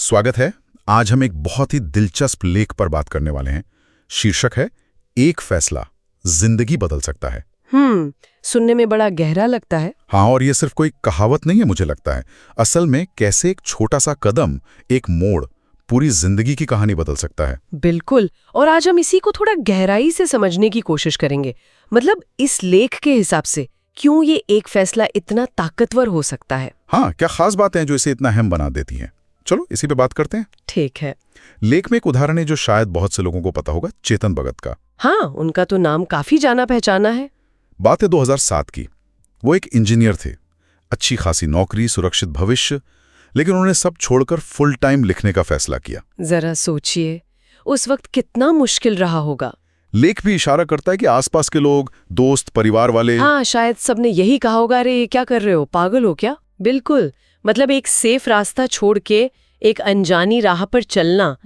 स्वागत है। आज हम एक बहुत ही दिलचस्प लेख पर बात करने वाले हैं। शीर्षक है एक फैसला जिंदगी बदल सकता है। सुनने में बड़ा गहरा लगता है। हाँ, और ये सिर्फ कोई कहावत नहीं है, मुझे लगता है असल में कैसे एक छोटा सा कदम, एक मोड़ पूरी जिंदगी की कहानी बदल सकता है। बिल्कुल, और आज हम इसी को थोड़ा गहराई से समझने की कोशिश करेंगे। मतलब इस लेख के हिसाब से क्यों ये एक फैसला इतना ताकतवर हो सकता है। हाँ, क्या खास बातें हैं जो इसे इतना अहम बना देती हैं। चलो इसी पे बात करते हैं। ठीक है। लेख में एक उदाहरण है जो शायद बहुत से लोगों को पता होगा, चेतन भगत का। हाँ, उनका तो नाम काफी जाना पहचाना है। बात है 2007 की। वो एक इंजीनियर थे, अच्छी खासी नौकरी, सुरक्षित भविष्य, लेकिन उन्होंने सब छोड़कर फुल टाइम लिखने का फैसला किया। जरा सोचिए, उस वक्त कितना मुश्किल रहा होगा। लेख भी इशारा करता है कि आसपास के लोग, दोस्त, परिवार वाले, हाँ, शायद सबने यही कहा होगा, अरे ये क्या कर रहे हो, पागल हो क्या। बिल्कुल, मतलब एक सेफ रास्ता छोड़ के एक अनजानी राह पर चलना,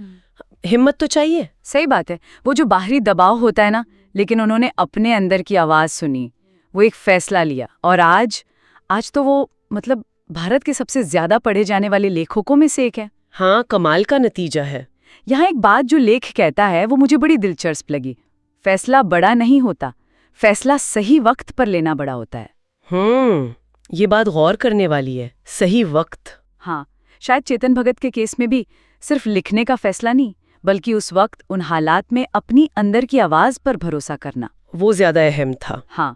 हिम्मत तो चाहिए। सही बात है। वो जो बाहरी दबाव होता है ना, लेकिन उन्होंने अपने अंदर की आवाज सुनी, वो एक फैसला लिया, और आज तो वो मतलब भारत के सबसे ज्यादा पढ़े जाने वाले लेखकों में से एक है। हाँ, कमाल का नतीजा है। यहाँ एक बात जो लेख कहता है वो मुझे बड़ी दिलचस्प लगी। फैसला बड़ा नहीं होता, फैसला सही वक्त पर लेना बड़ा होता है। ये बात गौर करने वाली है, सही वक्त। हाँ, शायद चेतन भगत के केस में भी सिर्फ लिखने का फैसला नहीं, बल्कि उस वक्त उन हालात में अपनी अंदर की आवाज पर भरोसा करना, वो ज्यादा अहम था। हाँ,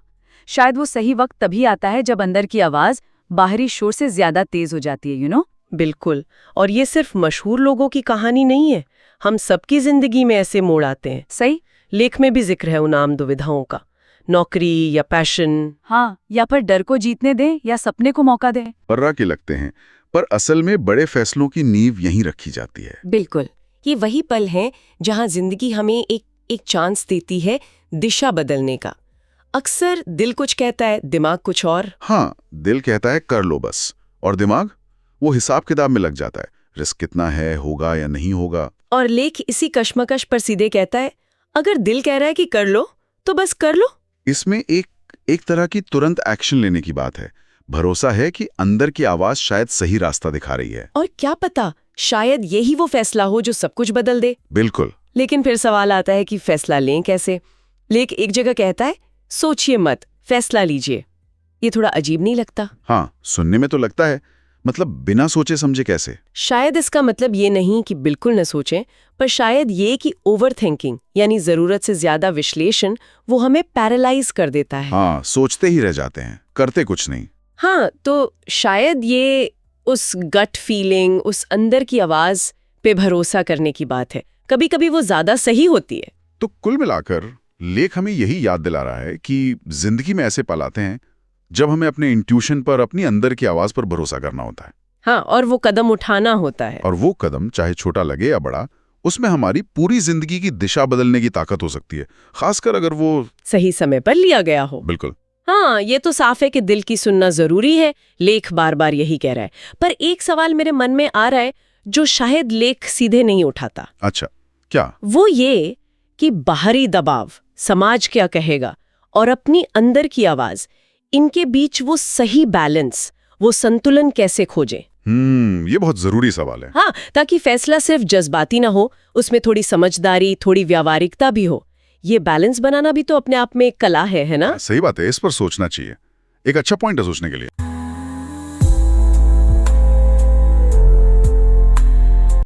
शायद वो सही वक्त तभी आता है जब अंदर की आवाज बाहरी शोर से ज्यादा तेज हो जाती है, बिल्कुल, और ये सिर्फ मशहूर लोगों की कहानी नहीं है, हम सबकी जिंदगी में ऐसे मोड़ आते हैं। सही। लेख में भी जिक्र है उन आम दुविधाओं का, नौकरी या पैशन। हाँ, या फिर डर को जीतने दें या सपने को मौका दें। पर्रा के लगते हैं, पर असल में बड़े फैसलों की नींव यहीं रखी जाती है। बिल्कुल, ये वही पल हैं जहां जिंदगी हमें एक चांस देती है दिशा बदलने का। अक्सर दिल कुछ कहता है, दिमाग कुछ और। हाँ, दिल कहता है कर लो बस, और दिमाग वो हिसाब किताब में लग जाता है, रिस्क कितना है, होगा या नहीं होगा। और लेख इसी कश्मकश पर सीधे कहता है, अगर दिल कह रहा है कि कर लो तो बस कर लो। इसमें एक तरह की तुरंत एक्शन लेने की बात है। भरोसा है कि अंदर की आवाज शायद सही रास्ता दिखा रही है, और क्या पता, शायद यही वो फैसला हो जो सब कुछ बदल दे। बिल्कुल। लेकिन फिर सवाल आता है कि फैसला लें कैसे। लेख एक जगह कहता है, सोचिए मत, फैसला लीजिए। ये थोड़ा अजीब नहीं लगता? हाँ, सुनने में तो लगता है, मतलब बिना सोचे समझे कैसे। शायद इसका मतलब ये नहीं कि बिल्कुल न सोचें, पर शायद ये कि ओवर थिंकिंग यानी जरूरत से ज्यादा विश्लेषण वो हमें पैरालाइज कर देता है। हाँ, सोचते ही रह जाते हैं, करते कुछ नहीं। हाँ, तो शायद ये उस गट फीलिंग, उस अंदर की आवाज पे भरोसा करने की बात है। कभी कभी वो ज्यादा सही होती है। तो कुल मिलाकर लेख हमें यही याद दिला रहा है कि जिंदगी में ऐसे पल आते हैं जब हमें अपने इंट्यूशन पर, अपनी अंदर की आवाज पर भरोसा करना होता है। हाँ, और वो कदम उठाना होता है। और वो कदम चाहे छोटा लगे या बड़ा, उसमें हमारी पूरी जिंदगी की दिशा बदलने की ताकत हो सकती है, खासकर अगर वो सही समय पर लिया गया हो। बिल्कुल। हाँ, ये तो साफ है कि दिल की सुनना जरूरी है। लेख बार बार यही कह रहा है। पर एक सवाल मेरे मन में आ रहा है जो शायद लेख सीधे नहीं उठाता। अच्छा, क्या? वो ये कि बाहरी दबाव, समाज क्या कहेगा, और अपनी अंदर की आवाज, इनके बीच वो सही बैलेंस, वो संतुलन कैसे खोजें। ये बहुत जरूरी सवाल है। हाँ, ताकि फैसला सिर्फ जज्बाती ना हो, उसमें थोड़ी समझदारी, थोड़ी व्यावहारिकता भी हो। ये बैलेंस बनाना भी तो अपने आप में एक कला है ना? सही बात है, इस पर सोचना चाहिए। एक अच्छा पॉइंट है सोचने के लिए।